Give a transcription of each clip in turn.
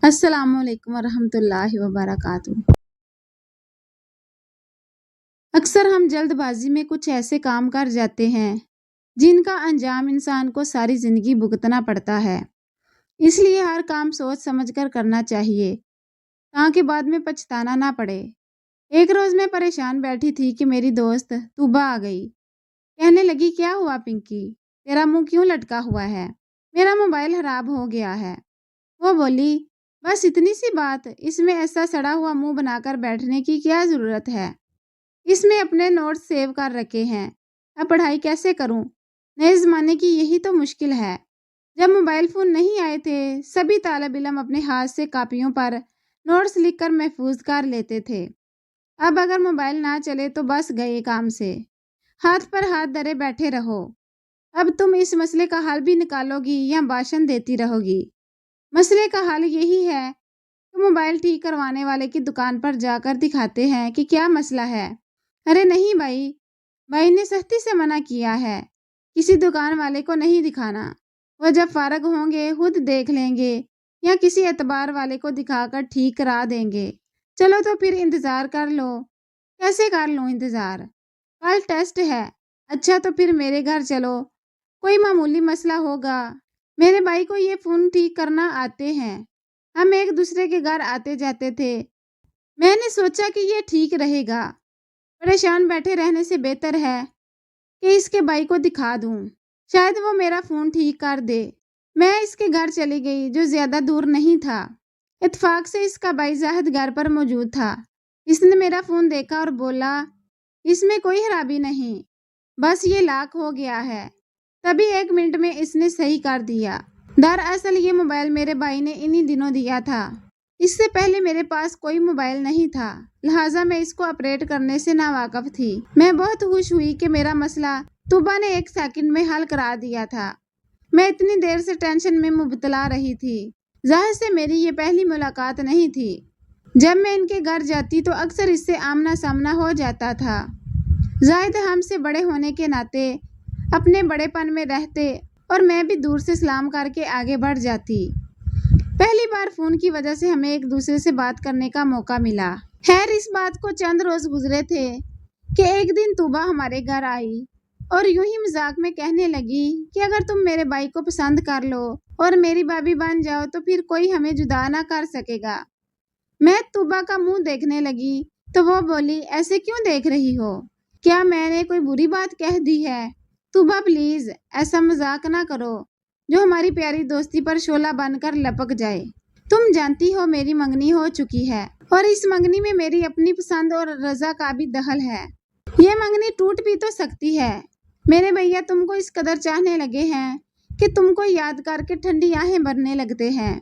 السلام علیکم ورحمۃ اللہ وبرکاتہ۔ اکثر ہم جلد بازی میں کچھ ایسے کام کر جاتے ہیں جن کا انجام انسان کو ساری زندگی بھگتنا پڑتا ہے۔ اس لیے ہر کام سوچ سمجھ کر کرنا چاہیے تاکہ بعد میں پچھتانا نہ پڑے۔ ایک روز میں پریشان بیٹھی تھی کہ میری دوست طوبا آ گئی۔ کہنے لگی، کیا ہوا پنکی، تیرا منہ کیوں لٹکا ہوا ہے؟ میرا موبائل خراب ہو گیا ہے۔ وہ بولی، بس اتنی سی بات، اس میں ایسا سڑا ہوا منہ بنا کر بیٹھنے کی کیا ضرورت ہے؟ اس میں اپنے نوٹس سیو کر رکھے ہیں، اب پڑھائی کیسے کروں؟ نئے زمانے کی یہی تو مشکل ہے۔ جب موبائل فون نہیں آئے تھے سبھی طالب علم اپنے ہاتھ سے کاپیوں پر نوٹس لکھ کر محفوظ کر لیتے تھے۔ اب اگر موبائل نہ چلے تو بس گئے کام سے، ہاتھ پر ہاتھ دھرے بیٹھے رہو۔ اب تم اس مسئلے کا حل بھی نکالو گی یا بھاشن دیتی رہو گی؟ مسئلے کا حل یہی ہے کہ موبائل ٹھیک کروانے والے کی دکان پر جا کر دکھاتے ہیں کہ کیا مسئلہ ہے۔ ارے نہیں بھائی نے سختی سے منع کیا ہے، کسی دکان والے کو نہیں دکھانا، وہ جب فارغ ہوں گے خود دیکھ لیں گے یا کسی اعتبار والے کو دکھا کر ٹھیک کرا دیں گے۔ چلو تو پھر انتظار کر لو۔ کیسے کر لوں انتظار؟ کل ٹیسٹ ہے۔ اچھا تو پھر میرے گھر چلو، کوئی معمولی مسئلہ ہوگا، میرے بھائی کو یہ فون ٹھیک کرنا آتے ہیں، ہم ایک دوسرے کے گھر آتے جاتے تھے۔ میں نے سوچا کہ یہ ٹھیک رہے گا، پریشان بیٹھے رہنے سے بہتر ہے کہ اس کے بھائی کو دکھا دوں، شاید وہ میرا فون ٹھیک کر دے۔ میں اس کے گھر چلی گئی جو زیادہ دور نہیں تھا۔ اتفاق سے اس کا بھائی زاہد گھر پر موجود تھا۔ اس نے میرا فون دیکھا اور بولا، اس میں کوئی خرابی نہیں، بس یہ لاک ہو گیا ہے۔ تبھی 1 منٹ میں اس نے صحیح کر دیا۔ دراصل یہ موبائل میرے بھائی نے انہی دنوں دیا تھا۔ اس سے پہلے میرے پاس کوئی موبائل نہیں تھا، لہٰذا میں اس کو آپریٹ کرنے سے ناواقف تھی۔ میں بہت خوش ہوئی کہ میرا مسئلہ طوبا نے 1 سیکنڈ میں حل کرا دیا تھا۔ میں اتنی دیر سے ٹینشن میں مبتلا رہی تھی۔ ظاہر سے میری یہ پہلی ملاقات نہیں تھی۔ جب میں ان کے گھر جاتی تو اکثر اس سے آمنا سامنا ہو جاتا تھا۔ زاہد ہم سے بڑے ہونے کے ناطے اپنے بڑے پن میں رہتے اور میں بھی دور سے سلام کر کے آگے بڑھ جاتی۔ پہلی بار فون کی وجہ سے ہمیں ایک دوسرے سے بات کرنے کا موقع ملا۔ خیر اس بات کو چند روز گزرے تھے کہ ایک دن طوبا ہمارے گھر آئی اور یوں ہی مذاق میں کہنے لگی کہ اگر تم میرے بھائی کو پسند کر لو اور میری بھابھی بن جاؤ تو پھر کوئی ہمیں جدا نہ کر سکے گا۔ میں طوبا کا منہ دیکھنے لگی تو وہ بولی، ایسے کیوں دیکھ رہی ہو؟ کیا میں نے کوئی بری بات کہہ دی ہے؟ طوبا پلیز ایسا مذاق نہ کرو جو ہماری پیاری دوستی پر شعلہ بن کر لپک جائے۔ تم جانتی ہو میری منگنی ہو چکی ہے اور اس منگنی میں میری اپنی پسند اور رضا کا بھی دخل ہے۔ یہ منگنی ٹوٹ بھی تو سکتی ہے۔ میرے بھیا تم کو اس قدر چاہنے لگے ہیں کہ تم کو یاد کر کے ٹھنڈی آہیں بھرنے لگتے ہیں۔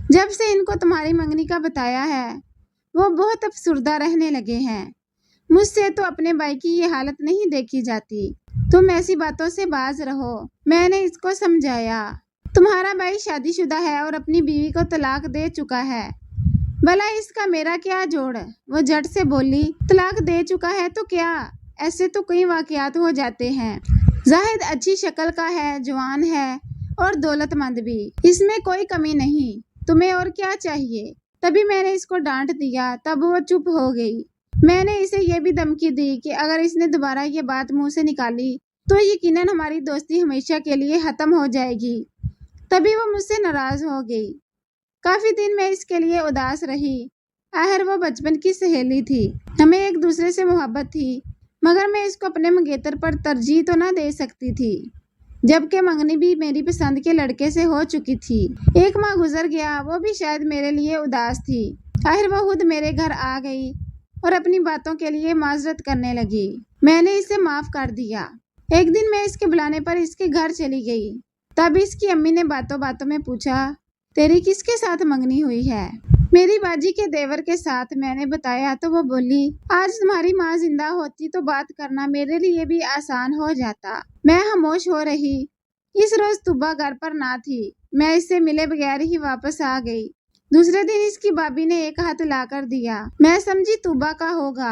جب سے ان کو تمہاری منگنی کا بتایا ہے وہ بہت افسردہ رہنے لگے ہیں۔ مجھ سے تو اپنے بھائی کی یہ حالت نہیں دیکھی جاتی۔ تم ایسی باتوں سے باز رہو۔ میں نے اس کو سمجھایا، تمہارا بھائی شادی شدہ ہے اور اپنی بیوی کو طلاق دے چکا ہے، بھلا اس کا میرا کیا جوڑ؟ وہ جھٹ سے بولی، طلاق دے چکا ہے تو کیا؟ ایسے تو کئی واقعات ہو جاتے ہیں۔ زاہد اچھی شکل کا ہے، جوان ہے اور دولت مند بھی، اس میں کوئی کمی نہیں، تمہیں اور کیا چاہیے؟ تبھی میں نے اس کو ڈانٹ دیا، تب وہ چپ ہو گئی۔ میں نے اسے یہ بھی دھمکی دی کہ اگر اس نے دوبارہ یہ بات منہ سے نکالی تو یقیناً ہماری دوستی ہمیشہ کے لیے ختم ہو جائے گی۔ تبھی وہ مجھ سے ناراض ہو گئی۔ کافی دن میں اس کے لیے اداس رہی۔ آخر وہ بچپن کی سہیلی تھی، ہمیں ایک دوسرے سے محبت تھی، مگر میں اس کو اپنے منگیتر پر ترجیح تو نہ دے سکتی تھی، جبکہ منگنی بھی میری پسند کے لڑکے سے ہو چکی تھی۔ 1 ماہ گزر گیا، وہ بھی شاید میرے لیے اداس تھی۔ آخر وہ خود میرے گھر آ گئی اور اپنی باتوں کے لیے معذرت کرنے لگی۔ میں نے اسے معاف کر دیا۔ ایک دن میں اس کے بلانے پر اس کے گھر چلی گئی، تب اس کی امی نے باتوں باتوں میں پوچھا، تیری کس کے ساتھ منگنی ہوئی ہے؟ میری باجی کے دیور کے ساتھ، میں نے بتایا تو وہ بولی، آج تمہاری ماں زندہ ہوتی تو بات کرنا میرے لیے بھی آسان ہو جاتا۔ میں خاموش ہو رہی۔ اس روز طوبا گھر پر نہ تھی، میں اس سے ملے بغیر ہی واپس آ گئی۔ دوسرے دن اس کی بھابھی نے ایک ہاتھ لا کر دیا، میں سمجھی طوبا کا ہوگا،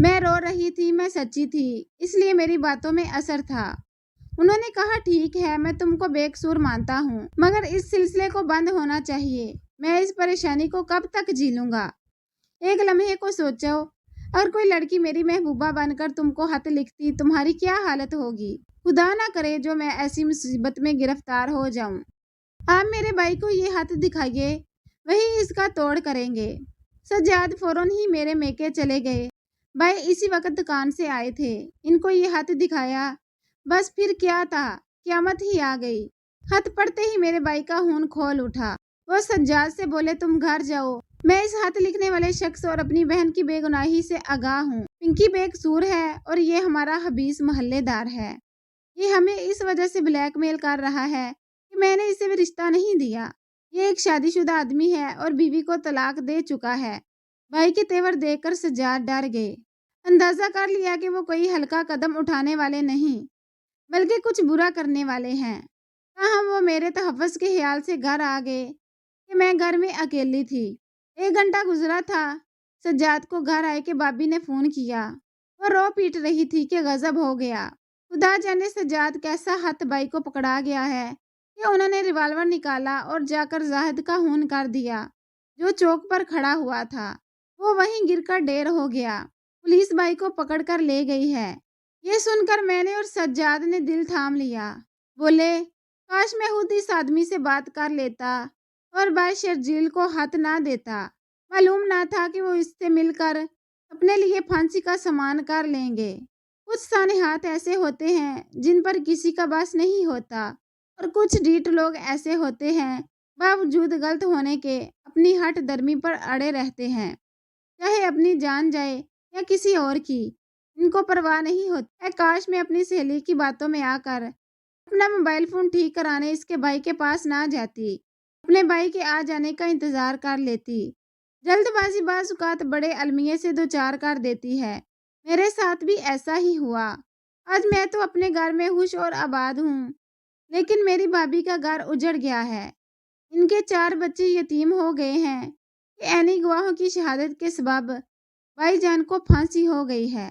میں رو رہی تھی، میں سچی تھی، اس لیے میری باتوں میں اثر تھا۔ انہوں نے کہا ٹھیک ہے، میں تم کو بے قصور مانتا ہوں، مگر اس سلسلے کو بند ہونا چاہیے۔ میں اس پریشانی کو کب تک جھیلوں گا؟ ایک لمحے کو سوچو، اگر کوئی لڑکی میری محبوبہ بن کر تم کو خط لکھتی، تمہاری کیا حالت ہوگی؟ خدا نہ کرے جو میں ایسی مصیبت میں گرفتار ہو جاؤں۔ آپ میرے بھائی کو یہ خط دکھائیے، وہی اس کا توڑ کریں گے۔ سجاد فوراً ہی میرے میکے چلے گئے۔ بھائی اسی وقت دکان سے آئے تھے، ان کو یہ خط دکھایا، بس پھر کیا تھا، قیامت ہی آ گئی۔ خط پڑھتے ہی میرے بھائی کا خون کھول اٹھا۔ وہ سجاد سے بولے تم گھر جاؤ، میں اس خط لکھنے والے شخص اور اپنی بہن کی بے گناہی سے آگاہ ہوں۔ پنکی بے قصور ہے اور یہ ہمارا خبیث محلے دار ہے۔ یہ ہمیں اس وجہ سے بلیک میل کر رہا ہے کہ میں نے اسے بھی رشتہ نہیں دیا۔ یہ ایک شادی شدہ آدمی ہے اور بیوی کو طلاق دے چکا ہے۔ بھائی کے تیور دیکھ کر سجاد ڈر گئے۔ اندازہ کر لیا کہ وہ کوئی ہلکا قدم اٹھانے والے نہیں، بلکہ کچھ برا کرنے والے ہیں۔ تاہم وہ میرے تحفظ کے خیال سے گھر آ گئے کہ میں گھر میں اکیلی تھی۔ 1 گھنٹہ گزرا تھا، سجاد کو گھر آئے کہ بھابی نے فون کیا۔ وہ رو پیٹ رہی تھی کہ غضب ہو گیا۔ خدا جانے سجاد کیسا ہاتھ بھائی کو پکڑا گیا ہے کہ انہوں نے ریوالور نکالا اور جا کر زاہد کا خون کر دیا جو چوک پر کھڑا ہوا تھا۔ وہ وہیں گر کر ڈیر ہو گیا۔ پولیس بھائی کو پکڑ کر لے گئی ہے۔ یہ سن کر میں نے اور سجاد نے دل تھام لیا۔ بولے کاش میں خود اس آدمی سے بات کر لیتا اور بھائی شرجیل کو ہاتھ نہ دیتا۔ معلوم نہ تھا کہ وہ اس سے مل کر اپنے لیے پھانسی کا سامان کر لیں گے۔ کچھ سانحات ایسے ہوتے ہیں جن پر کسی کا بس نہیں ہوتا، اور کچھ ڈھیٹ لوگ ایسے ہوتے ہیں باوجود غلط ہونے کے اپنی ہٹ درمی پر اڑے رہتے ہیں، چاہے اپنی جان جائے یا کسی اور کی، ان کو پرواہ نہیں ہوتی۔ اے کاش میں اپنی سہیلی کی باتوں میں آ کر اپنا موبائل فون ٹھیک کرانے اس کے بھائی کے پاس نہ جاتی، اپنے بھائی کے آ جانے کا انتظار کر لیتی۔ جلد بازی بعض اوقات بڑے المیے سے دوچار کر دیتی ہے۔ میرے ساتھ بھی ایسا ہی ہوا۔ آج میں تو اپنے گھر میں خوش اور آباد ہوں، لیکن میری بھابھی کا گھر اجڑ گیا ہے۔ ان کے 4 بچے یتیم ہو گئے ہیں کہ عینی گواہوں کی شہادت کے سبب بھائی جان کو پھانسی ہو گئی ہے۔